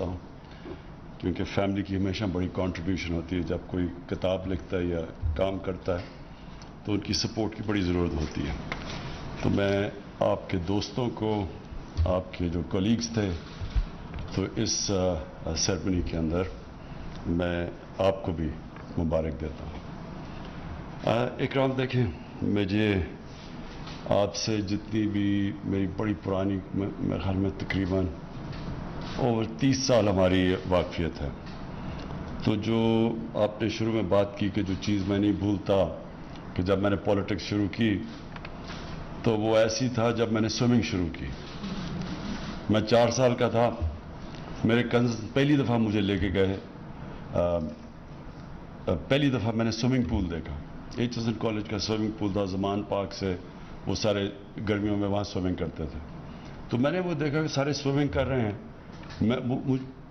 ہوں کیونکہ فیملی کی ہمیشہ بڑی کنٹریبیوشن ہوتی ہے. جب کوئی کتاب لکھتا ہے یا کام کرتا ہے تو ان کی سپورٹ کی بڑی ضرورت ہوتی ہے. تو میں آپ کے دوستوں کو، آپ کے جو کولیگز تھے، تو اس سیرمنی کے اندر میں آپ کو بھی مبارک دیتا ہوں. اکرام، دیکھیں، مجھے آپ سے جتنی بھی میری بڑی پرانی، میرے خیال میں تقریباً اوور 30 سال ہماری واقفیت ہے. تو جو آپ نے شروع میں بات کی کہ جو چیز میں نہیں بھولتا کہ جب میں نے پولیٹکس شروع کی تو وہ ایسی تھا جب میں نے سوئمنگ شروع کی. میں 4 سال کا تھا، میرے کزن پہلی دفعہ مجھے لے کے گئے. پہلی دفعہ میں نے سوئمنگ پول دیکھا. ایچ کالج کا سوئمنگ پول تھا، زمان پارک سے وہ سارے گرمیوں میں وہاں سوئمنگ کرتے تھے. تو میں نے وہ دیکھا کہ سارے سوئمنگ کر رہے ہیں،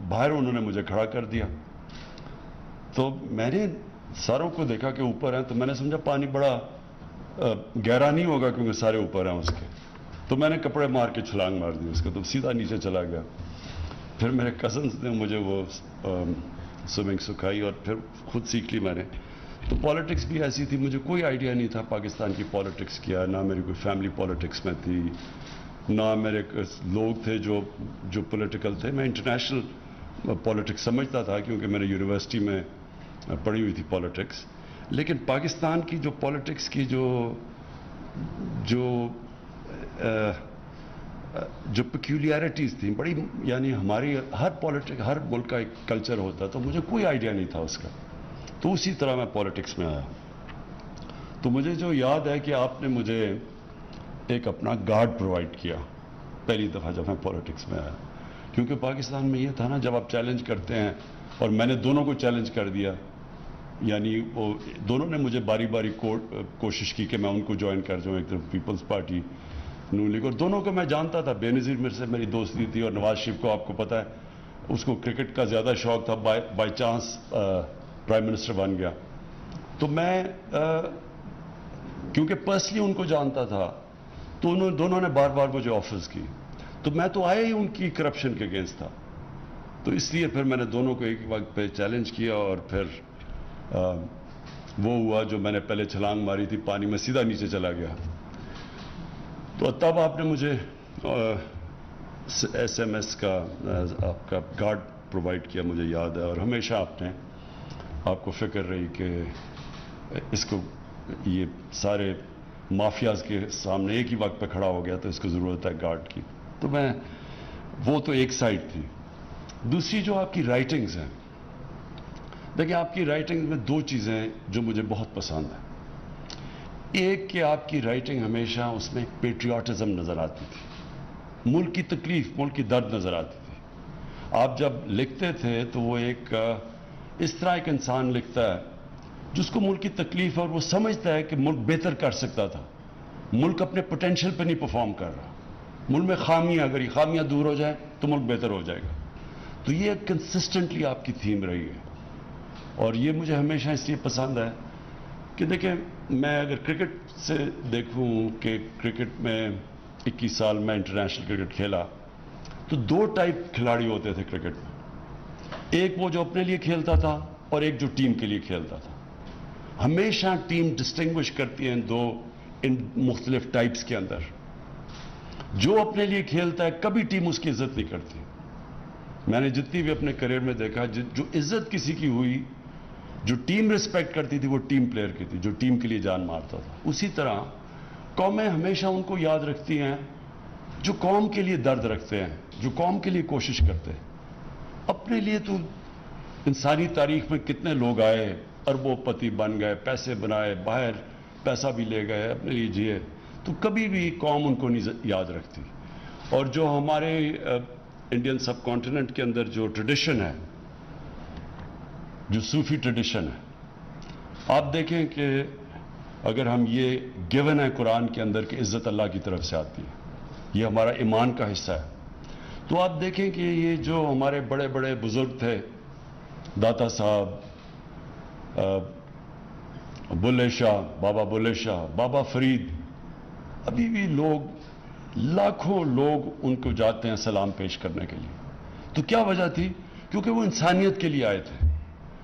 باہر انہوں نے مجھے کھڑا کر دیا. تو میں نے ساروں کو دیکھا کہ اوپر ہیں، تو میں نے سمجھا پانی بڑا گہرا نہیں ہوگا کیونکہ سارے اوپر ہیں اس کے. تو میں نے کپڑے مار کے چھلانگ مار دی اس کے، تو سیدھا نیچے چلا گیا. پھر میرے کزنز نے مجھے وہ سوئمنگ سکھائی اور پھر خود سیکھ لی میں نے. تو پالیٹکس بھی ایسی تھی، مجھے کوئی آئیڈیا نہیں تھا پاکستان کی پالیٹکس کیا، نہ میری کوئی فیملی پالیٹکس میں تھی، نہ میرے لوگ تھے جو پولیٹیکل تھے. میں انٹرنیشنل پالیٹکس سمجھتا تھا کیونکہ میں نے یونیورسٹی میں پڑھی ہوئی تھی پالیٹکس. لیکن پاکستان کی جو پالیٹکس کی جو پیکیولیرٹیز تھیں بڑی، یعنی ہماری ہر ملک کا ایک کلچر ہوتا ہے، تو مجھے کوئی آئیڈیا نہیں تھا اس کا. تو اسی طرح میں پالیٹکس میں آیا. تو مجھے جو یاد ہے کہ آپ نے مجھے ایک اپنا گارڈ پرووائڈ کیا پہلی دفعہ جب میں پالیٹکس میں آیا. کیونکہ پاکستان میں یہ تھا نا، جب آپ چیلنج کرتے ہیں، اور میں نے دونوں کو چیلنج کر دیا، یعنی وہ دونوں نے مجھے باری باری کوشش کی کہ میں ان کو جوائن کر جاؤں، ایک طرف پیپلز پارٹی، نون لیگ، اور دونوں کو میں جانتا تھا. بے نظیر میرے سے میری دوستی تھی، اور نواز شریف کو آپ کو پتہ ہے اس کو کرکٹ کا زیادہ شوق تھا، بائی چانس پرائم منسٹر بن گیا. تو میں کیونکہ پرسنلی ان کو جانتا تھا تو دونوں نے بار بار مجھے آفرز کی. تو میں تو آیا ہی ان کی کرپشن کے اگینسٹ تھا. تو اس لیے پھر میں نے دونوں کو ایک وقت پہ چیلنج کیا، اور پھر وہ ہوا جو میں نے پہلے چھلانگ ماری تھی پانی میں، سیدھا نیچے چلا گیا. تو تب آپ نے مجھے ایس ایم ایس کا آپ کا گارڈ پرووائڈ کیا، مجھے یاد ہے. اور ہمیشہ آپ کو فکر رہی کہ اس کو، یہ سارے مافیاز کے سامنے ایک ہی وقت پہ کھڑا ہو گیا تو اس کو ضرورت ہے گارڈ کی. تو وہ تو ایک سائڈ تھی. دوسری جو آپ کی رائٹنگز ہیں، دیکھیں آپ کی رائٹنگ میں 2 چیزیں جو مجھے بہت پسند ہیں. ایک کہ آپ کی رائٹنگ ہمیشہ اس میں پیٹریوٹزم نظر آتی تھی، ملک کی تکلیف، ملک کی درد نظر آتی تھی. آپ جب لکھتے تھے تو وہ ایک اس طرح ایک انسان لکھتا ہے جس کو ملک کی تکلیف، اور وہ سمجھتا ہے کہ ملک بہتر کر سکتا تھا، ملک اپنے پوٹینشیل پہ نہیں پرفارم کر رہا، ملک میں خامیاں، اگر یہ خامیاں دور ہو جائیں تو ملک بہتر ہو جائے گا. تو یہ کنسسٹنٹلی آپ کی تھیم رہی ہے. اور یہ مجھے ہمیشہ اس لیے پسند ہے کہ دیکھیں، میں اگر کرکٹ سے دیکھوں کہ کرکٹ میں 21 سال میں انٹرنیشنل کرکٹ کھیلا، تو 2 ٹائپ کھلاڑی ہوتے تھے کرکٹ میں. ایک وہ جو اپنے لیے کھیلتا تھا، اور ایک جو ٹیم کے لیے کھیلتا تھا. ہمیشہ ٹیم ڈسٹنگوش کرتی ہیں ان مختلف ٹائپس کے اندر. جو اپنے لیے کھیلتا ہے کبھی ٹیم اس کی عزت نہیں کرتی. میں نے جتنی بھی اپنے کریئر میں دیکھا، جو عزت کسی کی ہوئی، جو ٹیم ریسپیکٹ کرتی تھی، وہ ٹیم پلیئر کی تھی، جو ٹیم کے لیے جان مارتا تھا. اسی طرح قومیں ہمیشہ ان کو یاد رکھتی ہیں جو قوم کے لیے درد رکھتے ہیں، جو قوم کے لیے کوشش کرتے ہیں. اپنے لیے تو انسانی تاریخ میں کتنے لوگ آئے، اربوں پتی بن گئے، پیسے بنائے، باہر پیسہ بھی لے گئے، اپنے لیے جیے، تو کبھی بھی قوم ان کو نہیں یاد رکھتی. اور جو ہمارے انڈین سب کانٹیننٹ کے اندر جو ٹریڈیشن ہے، جو صوفی ٹریڈیشن ہے، آپ دیکھیں کہ اگر ہم یہ گیون ہے قرآن کے اندر کہ عزت اللہ کی طرف سے آتی ہے، یہ ہمارا ایمان کا حصہ ہے. تو آپ دیکھیں کہ یہ جو ہمارے بڑے بڑے بزرگ تھے، داتا صاحب، بلے شاہ، بابا فرید، ابھی بھی لوگ، لاکھوں لوگ ان کو جاتے ہیں سلام پیش کرنے کے لیے. تو کیا وجہ تھی؟ کیونکہ وہ انسانیت کے لیے آئے تھے.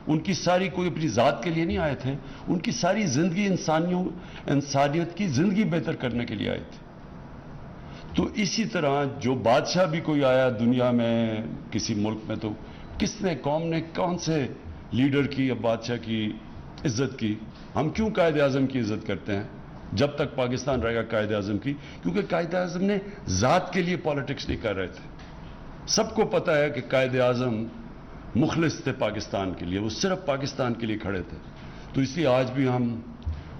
ان کی ساری کوئی اپنی ذات کے لیے نہیں آئے تھے, ان کی ساری زندگی انسانیت کی زندگی بہتر کرنے کے لیے آئے تھے. تو اسی طرح جو بادشاہ بھی کوئی آیا دنیا میں کسی ملک میں, تو کس نے, قوم نے کون سے لیڈر کی یا بادشاہ کی عزت کی؟ ہم کیوں قائد اعظم کی عزت کرتے ہیں جب تک پاکستان رہے گا قائد اعظم کی؟ کیونکہ قائد اعظم نے ذات کے لیے پالیٹکس نہیں کر رہے تھے. سب کو پتا ہے کہ قائد اعظم مخلص تھے پاکستان کے لیے, وہ صرف پاکستان کے لیے کھڑے تھے. تو اس لیے آج بھی ہم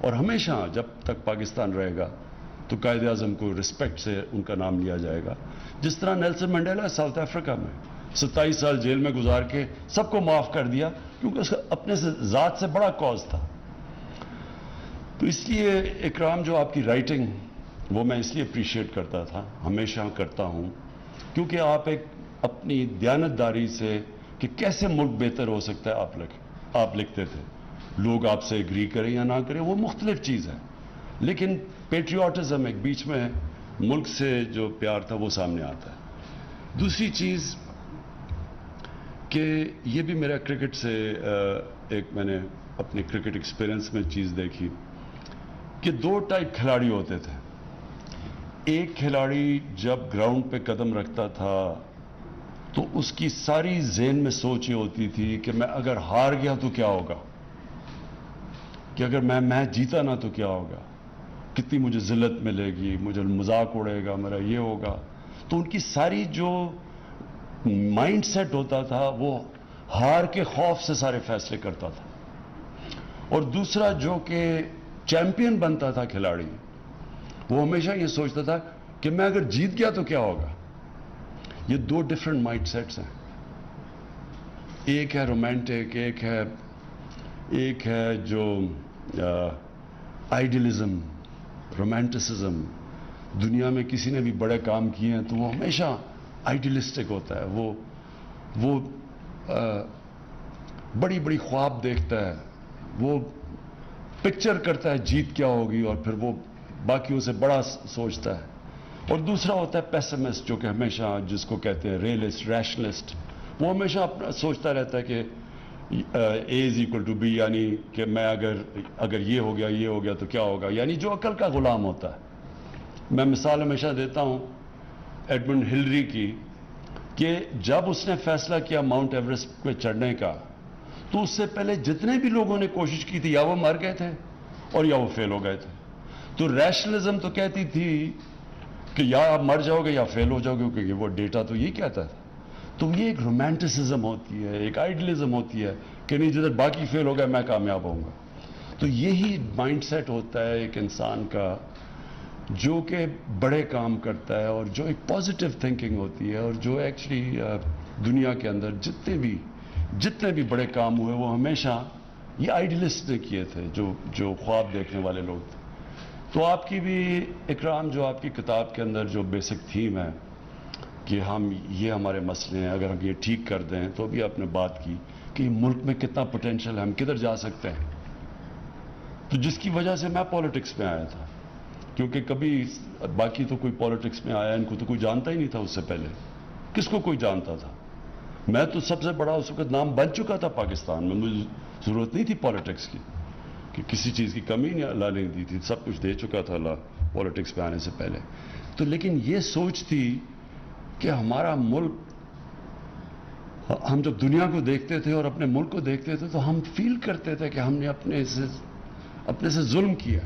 اور ہمیشہ جب تک پاکستان رہے گا تو قائد اعظم کو رسپیکٹ سے ان کا نام لیا جائے گا. جس طرح نیلسن منڈیلا ساؤتھ افریقہ میں 27 سال جیل میں گزار کے سب کو معاف کر دیا کیونکہ اس کا اپنے سے ذات سے بڑا کاز تھا. تو اس لیے اکرام جو آپ کی رائٹنگ وہ میں اس لیے اپریشیٹ کرتا تھا, ہمیشہ کرتا ہوں, کیونکہ آپ ایک اپنی دیانتداری سے کہ کیسے ملک بہتر ہو سکتا ہے آپ لکھتے تھے. لوگ آپ سے ایگری کریں یا نہ کریں وہ مختلف چیز ہے, لیکن پیٹریوٹزم ایک بیچ میں ملک سے جو پیار تھا وہ سامنے آتا ہے. دوسری چیز کہ یہ بھی میرا کرکٹ سے ایک میں نے اپنے کرکٹ ایکسپیرئنس میں چیز دیکھی کہ 2 ٹائپ کھلاڑی ہوتے تھے. ایک کھلاڑی جب گراؤنڈ پہ قدم رکھتا تھا تو اس کی ساری ذہن میں سوچ یہ ہوتی تھی کہ میں اگر ہار گیا تو کیا ہوگا, کہ اگر میں میچ جیتا نہ تو کیا ہوگا, کتنی مجھے ذلت ملے گی, مجھے مذاق اڑے گا, میرا یہ ہوگا. تو ان کی ساری جو مائنڈ سیٹ ہوتا تھا وہ ہار کے خوف سے سارے فیصلے کرتا تھا. اور دوسرا جو کہ چیمپئن بنتا تھا کھلاڑی, وہ ہمیشہ یہ سوچتا تھا کہ میں اگر جیت گیا تو کیا ہوگا. یہ 2 ڈفرنٹ مائنڈ سیٹس ہیں. ایک ہے رومانٹک, ایک ہے جو آئیڈیلزم, رومانٹسزم. دنیا میں کسی نے بھی بڑے کام کیے ہیں تو وہ ہمیشہ آئیڈیلسٹک ہوتا ہے. وہ بڑی بڑی خواب دیکھتا ہے, وہ پکچر کرتا ہے جیت کیا ہوگی اور پھر وہ باقیوں سے بڑا سوچتا ہے. اور دوسرا ہوتا ہے پیسمسٹ, جو کہ ہمیشہ جس کو کہتے ہیں ریئلسٹ, ریشنلسٹ. وہ ہمیشہ اپنا سوچتا رہتا ہے کہ A=B, یعنی کہ میں اگر یہ ہو گیا تو کیا ہوگا, یعنی جو عقل کا غلام ہوتا ہے. میں مثال ہمیشہ دیتا ہوں ایڈمنڈ ہلری کی, کہ جب اس نے فیصلہ کیا ماؤنٹ ایوریسٹ پہ چڑھنے کا تو اس سے پہلے جتنے بھی لوگوں نے کوشش کی تھی یا وہ مر گئے تھے اور یا وہ فیل ہو گئے تھے. تو ریشنلزم تو کہتی تھی کہ یا آپ مر جاؤ گے یا فیل ہو جاؤ گے, کیونکہ وہ ڈیٹا تو یہ کہتا ہے. تو یہ ایک رومانٹسزم ہوتی ہے, ایک آئیڈیلزم ہوتی ہے کہ نہیں جدھر باقی فیل ہو گئے میں کامیاب ہوں گا. تو یہی مائنڈ سیٹ ہوتا ہے ایک انسان کا جو کہ بڑے کام کرتا ہے اور جو ایک پازیٹیو تھنکنگ ہوتی ہے, اور جو ایکچولی دنیا کے اندر جتنے بھی بڑے کام ہوئے وہ ہمیشہ یہ آئیڈیلسٹ نے کیے تھے, جو خواب دیکھنے والے لوگ تھے. تو آپ کی بھی اکرام جو آپ کی کتاب کے اندر جو بیسک تھیم ہے کہ یہ ہمارے مسئلے ہیں, اگر ہم یہ ٹھیک کر دیں, تو بھی آپ نے بات کی کہ ملک میں کتنا پوٹینشیل ہے, ہم کدھر جا سکتے ہیں. تو جس کی وجہ سے میں پالیٹکس میں آیا تھا, کیونکہ کبھی باقی تو کوئی پالیٹکس میں آیا, ان کو تو کوئی جانتا ہی نہیں تھا اس سے پہلے. کس کو کوئی جانتا تھا؟ میں تو سب سے بڑا اس وقت نام بن چکا تھا پاکستان میں, مجھے ضرورت نہیں تھی پالیٹکس کی, کہ کسی چیز کی کمی نہیں اللہ نے دی تھی, سب کچھ دے چکا تھا اللہ پالیٹکس میں آنے سے پہلے. تو لیکن یہ سوچ تھی کہ ہمارا ملک, ہم جب دنیا کو دیکھتے تھے اور اپنے ملک کو دیکھتے تھے تو ہم فیل کرتے تھے کہ ہم نے اپنے سے ظلم کیا.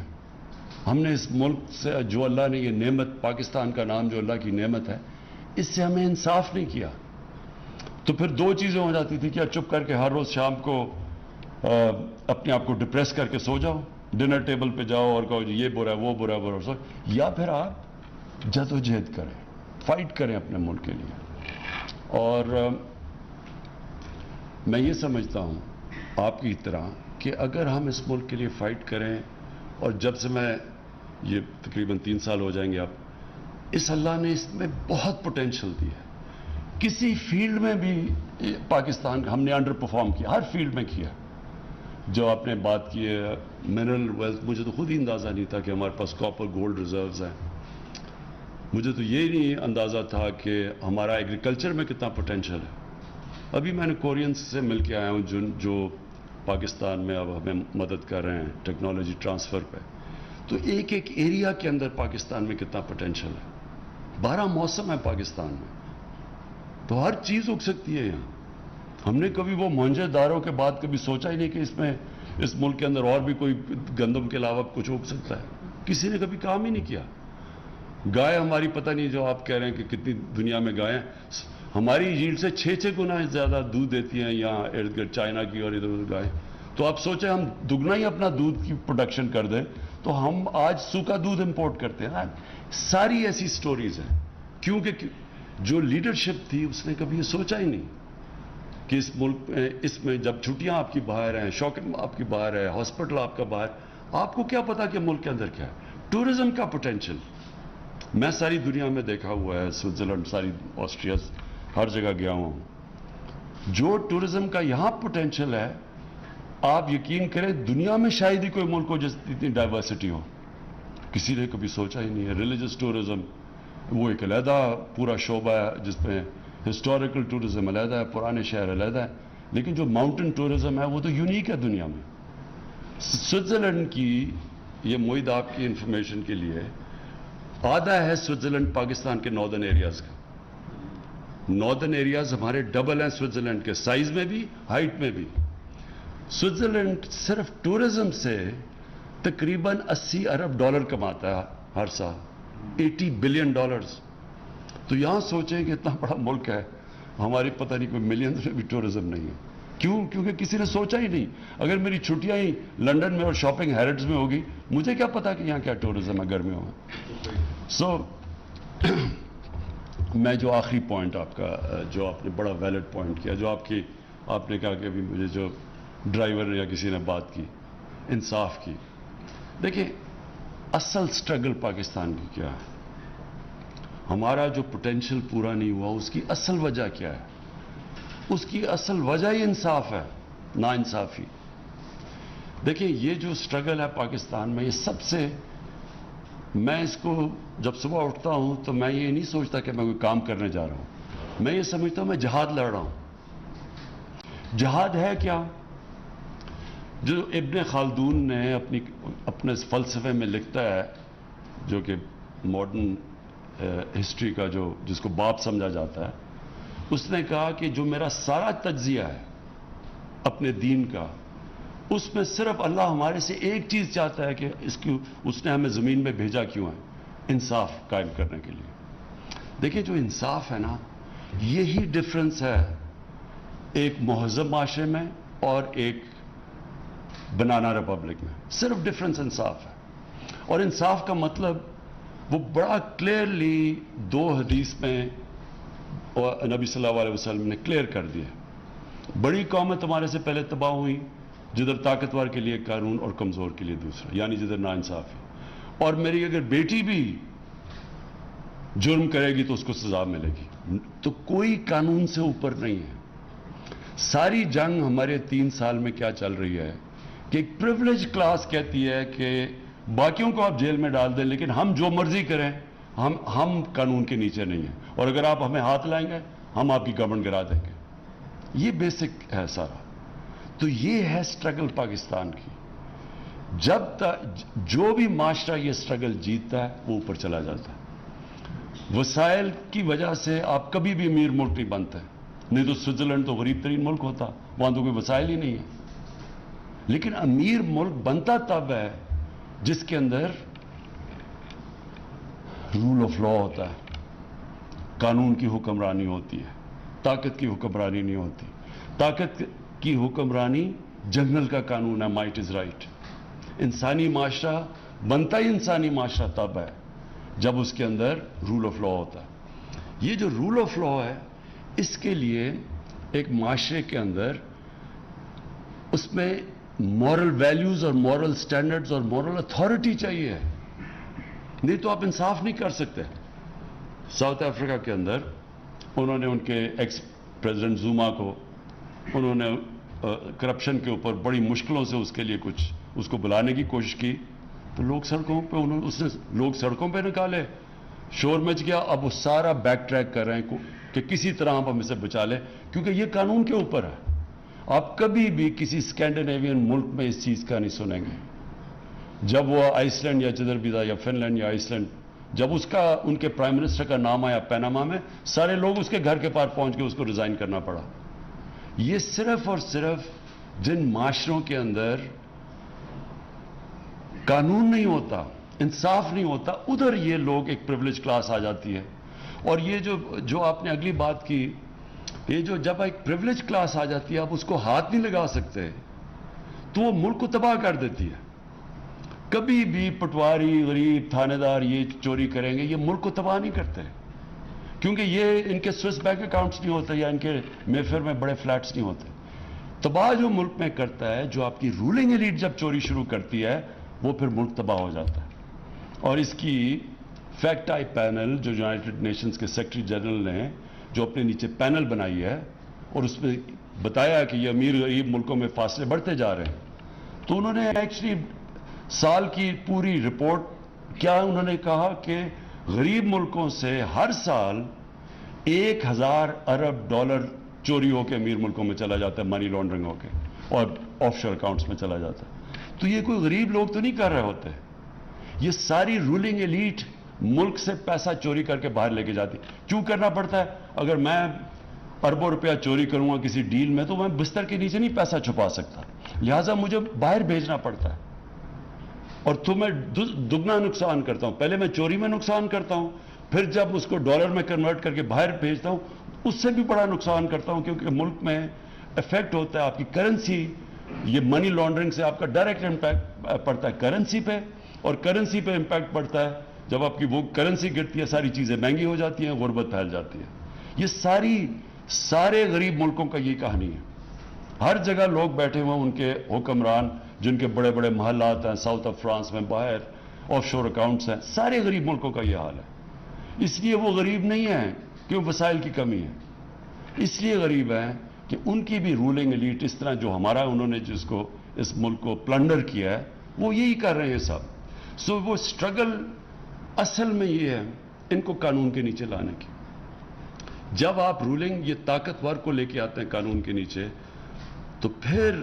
ہم نے اس ملک سے جو اللہ نے یہ نعمت, پاکستان کا نام جو اللہ کی نعمت ہے, اس سے ہمیں انصاف نہیں کیا. تو پھر 2 چیزیں ہو جاتی تھی, کیا چپ کر کے ہر روز شام کو اپنے آپ کو ڈپریس کر کے سو جاؤ, ڈنر ٹیبل پہ جاؤ اور کہو یہ برا ہے وہ برا ہے برا, یا پھر آپ جدوجہد کریں, فائٹ کریں اپنے ملک کے لیے. اور میں یہ سمجھتا ہوں آپ کی طرح کہ اگر ہم اس ملک کے لیے فائٹ کریں, اور جب سے میں یہ تقریباً 3 سال ہو جائیں گے آپ, اس اللہ نے اس میں بہت پوٹینشیل دی ہے. کسی فیلڈ میں بھی پاکستان ہم نے انڈر پرفارم کیا, ہر فیلڈ میں کیا. جو آپ نے بات کی ہے منرل ویلتھ, مجھے تو خود ہی اندازہ نہیں تھا کہ ہمارے پاس کاپر گولڈ ریزروز ہیں. مجھے تو یہ نہیں اندازہ تھا کہ ہمارا ایگریکلچر میں کتنا پوٹینشیل ہے. ابھی میں نے کورینز سے مل کے آیا ہوں جو پاکستان میں اب ہمیں مدد کر رہے ہیں ٹیکنالوجی ٹرانسفر پہ. تو ایک ایک ایریا کے اندر پاکستان میں کتنا پوٹینشیل ہے. 12 موسم ہے پاکستان میں, تو ہر چیز اگ سکتی ہے یہاں. ہم نے کبھی وہ موہنجو داروں کے بعد کبھی سوچا ہی نہیں کہ اس ملک کے اندر اور بھی کوئی گندم کے علاوہ کچھ اگ سکتا ہے. کسی نے کبھی کام ہی نہیں کیا. گائے ہماری پتہ نہیں, جو آپ کہہ رہے ہیں کہ کتنی دنیا میں گائیں, ہماری ییلڈ سے 6 گنا زیادہ دودھ دیتی ہیں یہاں ارد گرد چائنا کی اور ادھر ادھر گائیں. تو آپ سوچیں ہم دگنا ہی اپنا دودھ کی پروڈکشن کر دیں تو ہم آج سوکھا دودھ امپورٹ کرتے ہیں. ساری ایسی سٹوریز ہیں کیونکہ جو لیڈرشپ تھی اس نے کبھی یہ سوچا ہی نہیں کہ اس ملک میں, اس میں جب چھٹیاں آپ کی باہر ہیں, شاپنگ آپ کی باہر ہے, ہاسپٹل آپ کا باہر, آپ کو کیا پتا کہ ملک کے اندر کیا ہے. ٹورزم کا پوٹینشیل میں ساری دنیا میں دیکھا ہوا ہے, سوئٹزرلینڈ, ساری آسٹریا, ہر جگہ گیا ہوں. جو ٹورزم کا یہاں پوٹینشیل ہے, آپ یقین کریں دنیا میں شاید ہی کوئی ملک ہو جس اتنی ڈائیورسٹی ہو. کسی نے کبھی سوچا ہی نہیں ہے. ریلیجس ٹورزم وہ ایک علیحدہ پورا شعبہ ہے جس میں ہسٹوریکل ٹورزم علیحدہ ہے, پرانے شہر علیحدہ ہے, لیکن جو ماؤنٹین ٹورزم ہے وہ تو یونیک ہے دنیا میں. سوئٹزرلینڈ کی, یہ معید آپ کی انفارمیشن کے لیے, آدھا ہے سوئٹزرلینڈ پاکستان کے ناردرن ایریاز کا. ناردرن ایریاز ہمارے ڈبل ہیں سوئٹزرلینڈ کے, سائز میں بھی, ہائٹ میں بھی. سوئٹزرلینڈ صرف ٹورزم سے تقریباً $80 ارب کماتا ہے ہر سال, $80 بلین. تو یہاں سوچیں کہ اتنا بڑا ملک ہے, ہماری پتہ نہیں کوئی ملینز میں بھی ٹورزم نہیں ہے. کیوں؟ کیونکہ کسی نے سوچا ہی نہیں. اگر میری چھٹیاں ہی لنڈن میں اور شاپنگ ہیرڈز میں ہوگی, مجھے کیا پتا کہ یہاں کیا ٹورزم ہے گرمیوں میں. میں جو آخری پوائنٹ آپ کا, جو آپ نے بڑا ویلڈ پوائنٹ کیا, جو آپ نے کہا کہ ابھی مجھے جو ڈرائیور یا کسی نے بات کی, انصاف کی. دیکھیں اصل سٹرگل پاکستان کی کیا ہے, ہمارا جو پوٹینشیل پورا نہیں ہوا اس کی اصل وجہ کیا ہے. اس کی اصل وجہ ہی انصاف ہے, نا انصافی. دیکھیں یہ جو سٹرگل ہے پاکستان میں, یہ سب سے, میں اس کو جب صبح اٹھتا ہوں تو میں یہ نہیں سوچتا کہ میں کوئی کام کرنے جا رہا ہوں, میں یہ سمجھتا ہوں میں جہاد لڑ رہا ہوں. جہاد ہے کیا؟ جو ابن خلدون نے اپنے فلسفے میں لکھتا ہے, جو کہ ماڈرن ہسٹری کا جس کو باپ سمجھا جاتا ہے, اس نے کہا کہ جو میرا سارا تجزیہ ہے اپنے دین کا, اس میں صرف اللہ ہمارے سے ایک چیز چاہتا ہے کہ اس نے ہمیں زمین میں بھیجا کیوں ہے, انصاف قائم کرنے کے لیے. دیکھیں جو انصاف ہے نا, یہی ڈفرنس ہے ایک مہذب معاشرے میں اور ایک بنانا ریپبلک میں. صرف ڈفرنس انصاف ہے. اور انصاف کا مطلب وہ بڑا کلیئرلی 2 حدیث میں نبی صلی اللہ علیہ وسلم نے کلیئر کر دیا. بڑی قومیں تمہارے سے پہلے تباہ ہوئی جدھر طاقتور کے لیے ایک قانون اور کمزور کے لیے دوسرا, یعنی جدھر ناانصافی. اور میری اگر بیٹی بھی جرم کرے گی تو اس کو سزا ملے گی. تو کوئی قانون سے اوپر نہیں ہے. ساری جنگ ہمارے 3 سال میں کیا چل رہی ہے کہ ایک پریولیج کلاس کہتی ہے کہ باقیوں کو آپ جیل میں ڈال دیں لیکن ہم جو مرضی کریں, ہم قانون کے نیچے نہیں ہیں, اور اگر آپ ہمیں ہاتھ لائیں گے ہم آپ کی گورنمنٹ گرا دیں گے. یہ بیسک ہے سارا. تو یہ ہے سٹرگل پاکستان کی. جب تک جو بھی معاشرہ یہ سٹرگل جیتتا ہے وہ اوپر چلا جاتا ہے. وسائل کی وجہ سے آپ کبھی بھی امیر ملک نہیں بنتے, نہیں تو سوئٹزرلینڈ تو غریب ترین ملک ہوتا, وہاں تو کوئی وسائل ہی نہیں ہے. لیکن امیر ملک بنتا تب ہے جس کے اندر رول آف لا ہوتا ہے, قانون کی حکمرانی ہوتی ہے, طاقت کی حکمرانی نہیں ہوتی. طاقت کی حکمرانی جنگل کا قانون ہے, مائٹ از رائٹ. انسانی معاشرہ بنتا ہی انسانی معاشرہ تب ہے جب اس کے اندر رول آف لا ہوتا ہے. یہ جو رول آف لا ہے, اس کے لیے ایک معاشرے کے اندر اس میں مورل ویلیوز اور مورل سٹینڈرڈز اور مورل اتھارٹی چاہیے, نہیں تو آپ انصاف نہیں کر سکتے. ساؤتھ افریقہ کے اندر انہوں نے ان کے ایکس پریزیڈنٹ زوما کو, انہوں نے کرپشن کے اوپر بڑی مشکلوں سے اس کے لیے کچھ اس کو بلانے کی کوشش کی, تو لوگ سڑکوں پہ نکالے, شور مچ گیا. اب وہ سارا بیک ٹریک کر رہے ہیں, کہ کسی طرح آپ ہم اسے بچا لیں، کیونکہ یہ قانون کے اوپر ہے. آپ کبھی بھی کسی اسکینڈینیوین ملک میں اس چیز کا نہیں سنیں گے. جب وہ آئس لینڈ یا چدربیدا یا فن لینڈ یا آئس لینڈ، جب ان کے پرائم منسٹر کا نام آیا پیناما میں، سارے لوگ اس کے گھر کے پاس پہنچ کے اس کو ریزائن کرنا پڑا. یہ صرف اور صرف جن معاشروں کے اندر قانون نہیں ہوتا، انصاف نہیں ہوتا، ادھر یہ لوگ ایک پریویلیج کلاس آ جاتی ہے. اور یہ جو آپ نے اگلی بات کی، یہ جب ایک پریویلیج کلاس آ جاتی ہے، آپ اس کو ہاتھ نہیں لگا سکتے، تو وہ ملک کو تباہ کر دیتی ہے. کبھی بھی پٹواری، غریب، تھانے دار یہ چوری کریں گے، یہ ملک کو تباہ نہیں کرتے، کیونکہ یہ ان کے سوئس بینک اکاؤنٹس نہیں ہوتے یا ان کے میفر میں بڑے فلیٹس نہیں ہوتے. تباہ جو ملک میں کرتا ہے، جو آپ کی رولنگ ایلیٹ جب چوری شروع کرتی ہے، وہ پھر ملک تباہ ہو جاتا ہے. اور اس کی فیکٹ آئی پینل جو یونائٹڈ نیشنز کے سیکرٹری جنرل نے جو اپنے نیچے پینل بنائی ہے اور اس میں بتایا کہ یہ امیر غریب ملکوں میں فاصلے بڑھتے جا رہے ہیں، تو انہوں نے ایکچولی سال کی پوری رپورٹ کیا انہوں نے کہا کہ غریب ملکوں سے ہر سال 1000 ارب ڈالر چوری ہو کے امیر ملکوں میں چلا جاتا ہے، منی لانڈرنگ ہو کے، اور آف شور اکاؤنٹس میں چلا جاتا ہے. تو یہ کوئی غریب لوگ تو نہیں کر رہے ہوتے، یہ ساری رولنگ ایلیٹ ملک سے پیسہ چوری کر کے باہر لے کے جاتی. کیوں کرنا پڑتا ہے؟ اگر میں اربوں روپیہ چوری کروں گا کسی ڈیل میں، تو میں بستر کے نیچے نہیں پیسہ چھپا سکتا، لہٰذا مجھے باہر بھیجنا پڑتا ہے. اور تو میں دگنا نقصان کرتا ہوں. پہلے میں چوری میں نقصان کرتا ہوں، پھر جب اس کو ڈالر میں کنورٹ کر کے باہر بھیجتا ہوں، اس سے بھی بڑا نقصان کرتا ہوں، کیونکہ ملک میں افیکٹ ہوتا ہے آپ کی کرنسی. یہ منی لانڈرنگ سے آپ کا ڈائریکٹ امپیکٹ پڑتا ہے کرنسی پہ، اور کرنسی پہ امپیکٹ پڑتا ہے جب آپ کی وہ کرنسی گرتی ہے، ساری چیزیں مہنگی ہو جاتی ہیں، غربت پھیل جاتی ہے. یہ سارے غریب ملکوں کا یہ کہانی ہے. ہر جگہ لوگ بیٹھے ہوئے، ان کے حکمران جن کے بڑے بڑے محلات ہیں ساؤتھ آف فرانس میں، باہر آف شور اکاؤنٹس ہیں، سارے غریب ملکوں کا یہ حال ہے. اس لیے وہ غریب نہیں ہیں کیوں وسائل کی کمی ہے، اس لیے غریب ہیں کہ ان کی بھی رولنگ ایلیٹ اس طرح جو ہمارا انہوں نے جس کو اس ملک کو پلنڈر کیا ہے، وہ یہی کر رہے ہیں سب. سو وہ اسٹرگل اصل میں یہ ہے ان کو قانون کے نیچے لانے کی. جب آپ رولنگ یہ طاقتور کو لے کے آتے ہیں قانون کے نیچے، تو پھر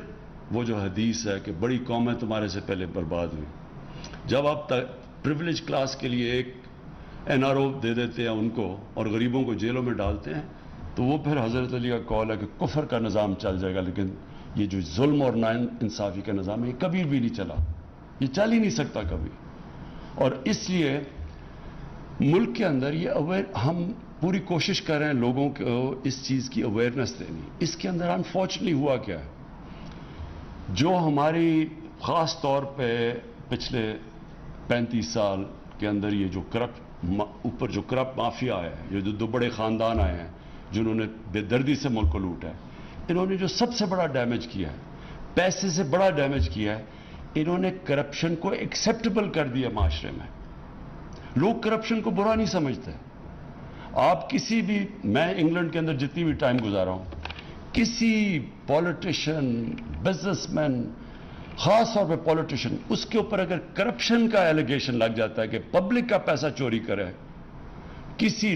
وہ جو حدیث ہے کہ بڑی قومیں تمہارے سے پہلے برباد ہوئی. جب آپ پریویلیج کلاس کے لیے ایک NRO دے دیتے ہیں ان کو اور غریبوں کو جیلوں میں ڈالتے ہیں، تو وہ پھر حضرت علی کا قول ہے کہ کفر کا نظام چل جائے گا، لیکن یہ جو ظلم اور نا انصافی کا نظام ہے یہ کبھی بھی نہیں چلا، یہ چل ہی نہیں سکتا کبھی. اور اس لیے ملک کے اندر یہ ہم پوری کوشش کر رہے ہیں لوگوں کو اس چیز کی اویئرنیس دینی. اس کے اندر انفارچونیٹلی ہوا کیا ہے، جو ہماری خاص طور پہ پچھلے 35 سال کے اندر یہ جو اوپر جو کرپٹ مافیا ہے، یہ جو دو بڑے خاندان آئے ہیں جنہوں نے بے دردی سے ملک کو لوٹا ہے، انہوں نے جو سب سے بڑا ڈیمیج کیا ہے، پیسے سے بڑا ڈیمیج کیا ہے، انہوں نے کرپشن کو ایکسیپٹیبل کر دیا. معاشرے میں لوگ کرپشن کو برا نہیں سمجھتے. آپ کسی بھی، میں انگلینڈ کے اندر جتنی بھی ٹائم گزارا ہوں، کسی پولیٹیشین، بزنس مین، خاص طور پہ پولیٹیشین، اس کے اوپر اگر کرپشن کا ایلیگیشن لگ جاتا ہے کہ پبلک کا پیسہ چوری کرے،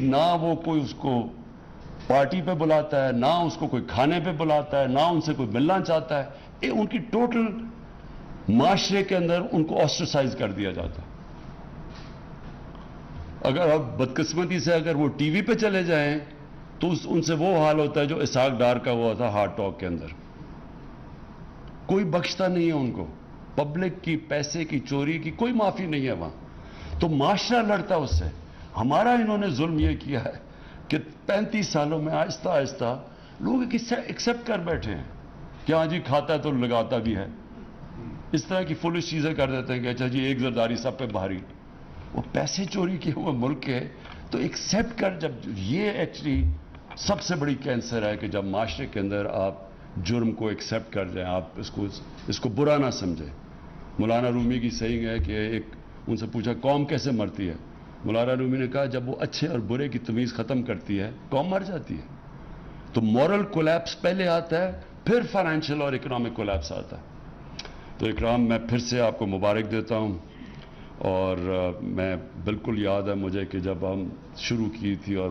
نہ وہ کوئی اس کو پارٹی پہ بلاتا ہے، نہ اس کو کوئی کھانے پہ بلاتا ہے، نہ ان سے کوئی ملنا چاہتا ہے، ان کی ٹوٹل معاشرے کے اندر ان کو آسٹرسائز کر دیا جاتا ہے. اگر اب بدقسمتی سے اگر وہ ٹی وی پہ چلے جائیں تو ان سے وہ حال ہوتا ہے جو اسحاق ڈار کا ہوا تھا ہارٹ ٹاک کے اندر. کوئی بخشتا نہیں ہے ان کو، پبلک کی پیسے کی چوری کی کوئی معافی نہیں ہے وہاں. تو معاشرہ لڑتا ہے اس سے. ہمارا انہوں نے ظلم یہ کیا ہے کہ 35 سالوں میں آہستہ آہستہ لوگ ایکسیپٹ کر بیٹھے ہیں کہ ہاں جی کھاتا ہے تو لگاتا بھی ہے. اس طرح کی فولش چیزیں کر دیتے ہیں کہ اچھا جی ایک زرداری سب پہ بھاری. وہ پیسے چوری کیے ہوئے ملک کے تو ایکسیپٹ کر، جب یہ ایکچولی سب سے بڑی کینسر ہے کہ جب معاشرے کے اندر آپ جرم کو ایکسیپٹ کر جائیں، آپ اس کو برا نہ سمجھیں. مولانا رومی کی سیئنگ ہے کہ ان سے پوچھا قوم کیسے مرتی ہے، مولانا رومی نے کہا جب وہ اچھے اور برے کی تمیز ختم کرتی ہے قوم مر جاتی ہے. تو مورل کولیپس پہلے آتا ہے، پھر فائنینشیل اور اکنامک کولیپس آتا ہے. تو اکرام، میں پھر سے آپ کو مبارک دیتا ہوں، اور میں بالکل یاد ہے مجھے کہ جب ہم شروع کی تھی اور